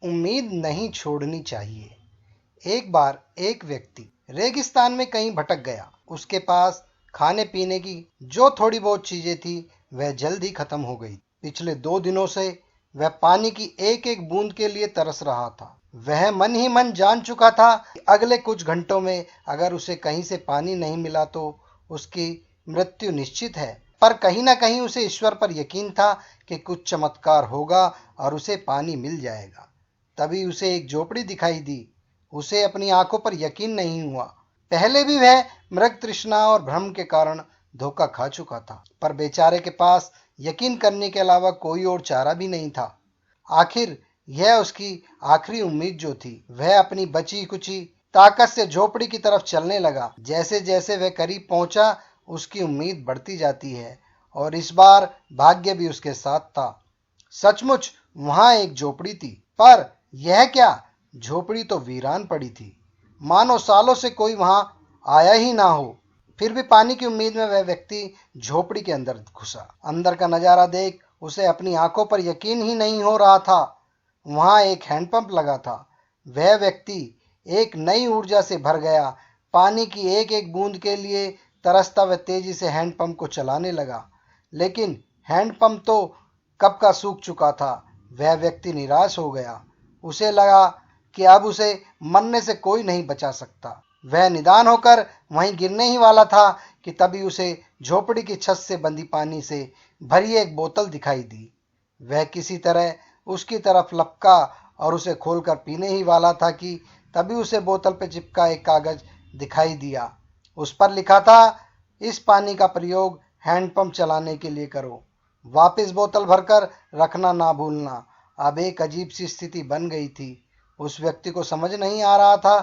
उम्मीद नहीं छोड़नी चाहिए। एक बार एक व्यक्ति रेगिस्तान में कहीं भटक गया। उसके पास खाने पीने की जो थोड़ी बहुत चीजें थी वह जल्द ही खत्म हो गई। पिछले 2 दिनों से वह पानी की एक एक बूंद के लिए तरस रहा था। वह मन ही मन जान चुका था कि अगले कुछ घंटों में अगर उसे कहीं से पानी नहीं मिला तो उसकी मृत्यु निश्चित है। पर कहीं ना कहीं उसे ईश्वर पर यकीन था कि कुछ चमत्कार होगा और उसे पानी मिल जाएगा। तभी उसे एक झोपड़ी दिखाई दी। उसे अपनी आंखों पर यकीन नहीं हुआ। पहले भी वह मृग तृष्णा और भ्रम के कारण धोखा खा चुका था, पर बेचारे के पास यकीन करने के अलावा कोई और चारा भी नहीं था। आखिर यह उसकी आखिरी उम्मीद जो थी। वह अपनी बची कुची ताकत से झोपड़ी की तरफ चलने लगा। जैसे जैसे वह करीब पहुंचा उसकी उम्मीद बढ़ती जाती है और इस बार भाग्य भी उसके साथ था। सचमुच वहां एक झोपड़ी थी, पर यह क्या, झोपड़ी तो वीरान पड़ी थी, मानो सालों से कोई वहां आया ही ना हो। फिर भी पानी की उम्मीद में वह व्यक्ति झोपड़ी के अंदर घुसा। अंदर का नजारा देख उसे अपनी आंखों पर यकीन ही नहीं हो रहा था। वहां एक हैंडपंप लगा था। वह व्यक्ति एक नई ऊर्जा से भर गया। पानी की एक एक बूंद के लिए तरसता वह तेजी से हैंडपंप को चलाने लगा, लेकिन हैंडपंप तो कब का सूख चुका था। वह व्यक्ति निराश हो गया। उसे लगा कि अब उसे मरने से कोई नहीं बचा सकता। वह निदान होकर वहीं गिरने ही वाला था कि तभी उसे झोपड़ी की छत से बंधी पानी से भरी एक बोतल दिखाई दी। वह किसी तरह उसकी तरफ लपका और उसे खोलकर पीने ही वाला था कि तभी उसे बोतल पर चिपका एक कागज दिखाई दिया। उस पर लिखा था, इस पानी का प्रयोग हैंडपंप चलाने के लिए करो, वापस बोतल भरकर रखना ना भूलना। अब एक अजीब सी स्थिति बन गई थी। उस व्यक्ति को समझ नहीं आ रहा था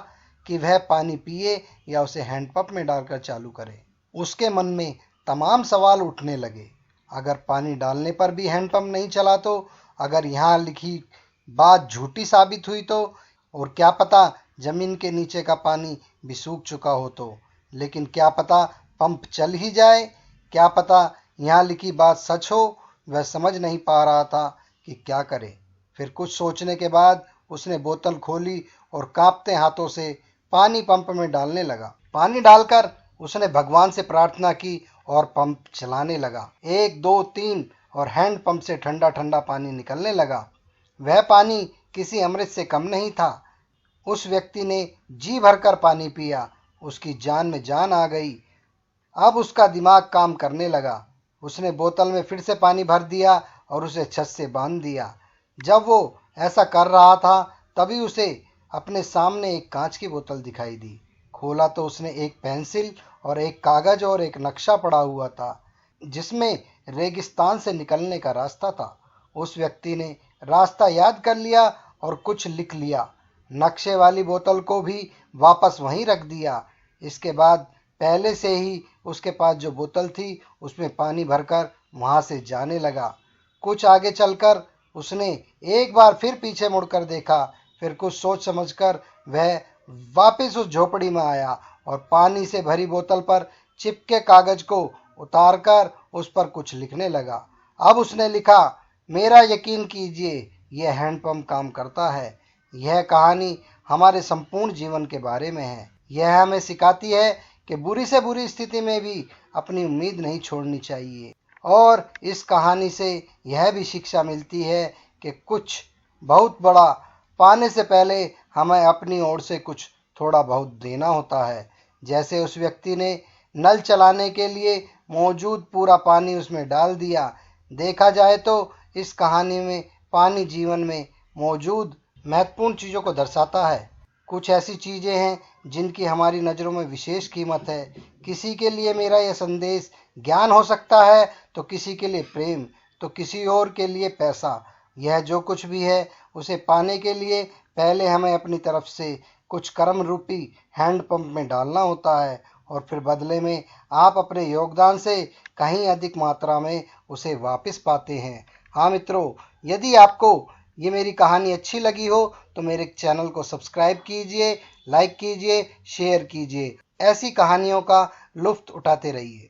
कि वह पानी पिए या उसे हैंडपंप में डालकर चालू करे। उसके मन में तमाम सवाल उठने लगे। अगर पानी डालने पर भी हैंडपंप नहीं चला तो, अगर यहाँ लिखी बात झूठी साबित हुई तो, और क्या पता जमीन के नीचे का पानी भी सूख चुका हो तो, लेकिन क्या पता पंप चल ही जाए, क्या पता यहाँ लिखी बात सच हो। वह समझ नहीं पा रहा था कि क्या करे। फिर कुछ सोचने के बाद उसने बोतल खोली और कांपते हाथों से पानी पंप में डालने लगा। पानी डालकर उसने भगवान से प्रार्थना की और पंप चलाने लगा। 1 2 3 और हैंड पंप से ठंडा ठंडा पानी निकलने लगा। वह पानी किसी अमृत से कम नहीं था। उस व्यक्ति ने जी भरकर पानी पिया। उसकी जान में जान आ गई। अब उसका दिमाग काम करने लगा। उसने बोतल में फिर से पानी भर दिया और उसे छत से बांध दिया। जब वो ऐसा कर रहा था तभी उसे अपने सामने एक कांच की बोतल दिखाई दी। खोला तो उसने एक पेंसिल और एक कागज और एक नक्शा पड़ा हुआ था, जिसमें रेगिस्तान से निकलने का रास्ता था। उस व्यक्ति ने रास्ता याद कर लिया और कुछ लिख लिया। नक्शे वाली बोतल को भी वापस वहीं रख दिया। इसके बाद पहले से ही उसके पास जो बोतल थी उसमें पानी भरकर वहां से जाने लगा। कुछ आगे चलकर उसने एक बार फिर पीछे मुड़कर देखा। फिर कुछ सोच समझकर वह वापस उस झोपड़ी में आया और पानी से भरी बोतल पर चिपके कागज को उतारकर उस पर कुछ लिखने लगा। अब उसने लिखा, मेरा यकीन कीजिए, यह हैंडपंप काम करता है। यह कहानी हमारे संपूर्ण जीवन के बारे में है। यह हमें सिखाती है कि बुरी से बुरी स्थिति में भी अपनी उम्मीद नहीं छोड़नी चाहिए। और इस कहानी से यह भी शिक्षा मिलती है कि कुछ बहुत बड़ा पाने से पहले हमें अपनी ओर से कुछ थोड़ा बहुत देना होता है। जैसे उस व्यक्ति ने नल चलाने के लिए मौजूद पूरा पानी उसमें डाल दिया। देखा जाए तो इस कहानी में पानी जीवन में मौजूद महत्वपूर्ण चीज़ों को दर्शाता है। कुछ ऐसी चीज़ें हैं जिनकी हमारी नज़रों में विशेष कीमत है। किसी के लिए मेरा यह संदेश ज्ञान हो सकता है, तो किसी के लिए प्रेम, तो किसी और के लिए पैसा। यह जो कुछ भी है उसे पाने के लिए पहले हमें अपनी तरफ से कुछ कर्म रूपी हैंडपंप में डालना होता है और फिर बदले में आप अपने योगदान से कहीं अधिक मात्रा में उसे वापस पाते हैं। हाँ मित्रों, यदि आपको ये मेरी कहानी अच्छी लगी हो तो मेरे चैनल को सब्सक्राइब कीजिए, लाइक कीजिए, शेयर कीजिए। ऐसी कहानियों का लुत्फ़ उठाते रहिए।